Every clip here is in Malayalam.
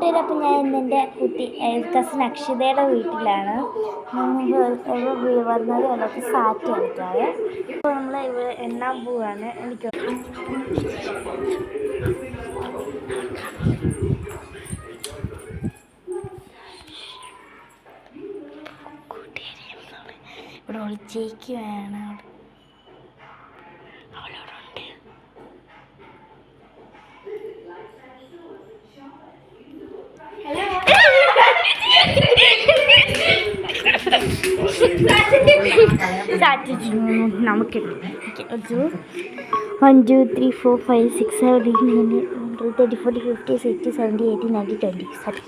കൂട്ടുകാർ, അപ്പം ഞാൻ ഇന്നെൻ്റെ കസിൻ അക്ഷിതയുടെ വീട്ടിലാണ്. വന്നത് അതൊക്കെ സാറ്റ് കളിക്കാതെ. അപ്പോൾ നമ്മൾ ഇവിടെ എണ്ണാൻ പോവാണ്. എനിക്ക് ഇവിടെ ഒളിച്ചേക്കുകയാണ്. അവളോടുണ്ട്. നമുക്ക് 1 2 3 4 5 6 7 8 9 30 40 50 60 70 80 90 20 സോറി.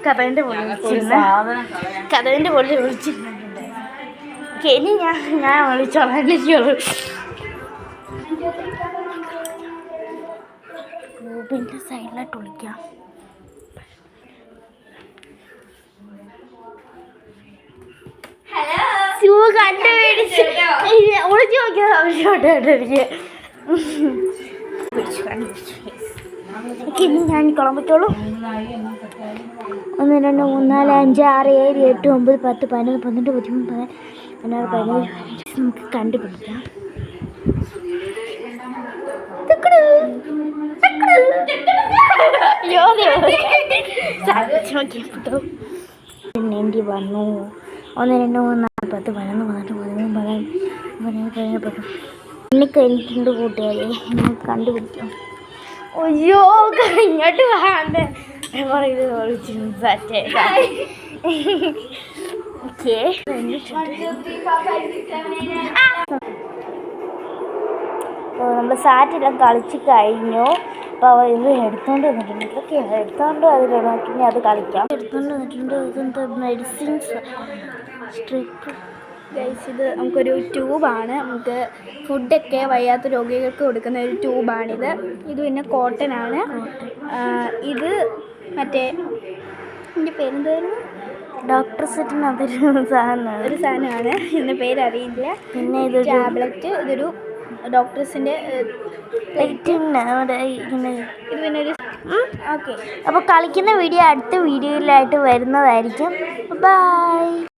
കഥവിൻ്റെ പോലെ വിളിച്ചിട്ടുണ്ട്. ഇനി ഞാൻ വിളിച്ചോളാം. റൂബിൻ്റെ സൈഡിലോട്ട് വിളിക്കാം. കണ്ടുപിടിച്ച് വിളിച്ചു നോക്കിയാൽ ഇനി ഞാൻ കൊള്ളാൻ പറ്റുള്ളൂ. 1 2 3 4 5 6 7 8 9 10 11 12 13 14 15 നമുക്ക് കണ്ടുപിടിക്കാം. എണ്ണേണ്ടി വന്നു. 1 2 3 4 10 11 12 13 എണ്ണിക്കഴിഞ്ഞിട്ടുണ്ട് കൂട്ടുകാരെ. നമുക്ക് കണ്ടുപിടിക്കാം. അയ്യോ ഇങ്ങോട്ട് വേണ്ടേ പറയുന്നത് ഓക്കെ. നമ്മൾ സാറ്റെല്ലാം കളിച്ച് കഴിഞ്ഞു. അപ്പോൾ ഇത് എടുത്തുകൊണ്ട് വന്നിട്ടുണ്ട്. ഇതൊക്കെയാണ് എടുത്തുകൊണ്ട് അതിലിടക്കി അത് കളിക്കാം. എടുത്തുകൊണ്ട് വന്നിട്ടുണ്ട്. ഇതെന്താ മെഡിസിൻസ് സ്ട്രിപ്പ് ഗൈസ്. ഇത് നമുക്കൊരു ട്യൂബാണ്. നമുക്ക് ഫുഡൊക്കെ വയ്യാത്ത രോഗികൾക്ക് കൊടുക്കുന്ന ഒരു ട്യൂബാണിത്. ഇത് പിന്നെ കോട്ടനാണ്. ഇത് മറ്റേ എൻ്റെ പേരെന്തായിരുന്നു, ഡോക്ടർ സെറ്റിന് അതൊരു സാധനമാണ്. ഇതിൻ്റെ പേരറിയില്ല. പിന്നെ ഇത് ടാബ്ലറ്റ്. ഇതൊരു ഡോക്ടേഴ്സിൻ്റെ ഇത് പിന്നെ ഒരു ഓക്കെ. അപ്പോൾ കളിക്കുന്ന വീഡിയോ അടുത്ത വീഡിയോയിലായിട്ട് വരുന്നതായിരിക്കും. ബൈ.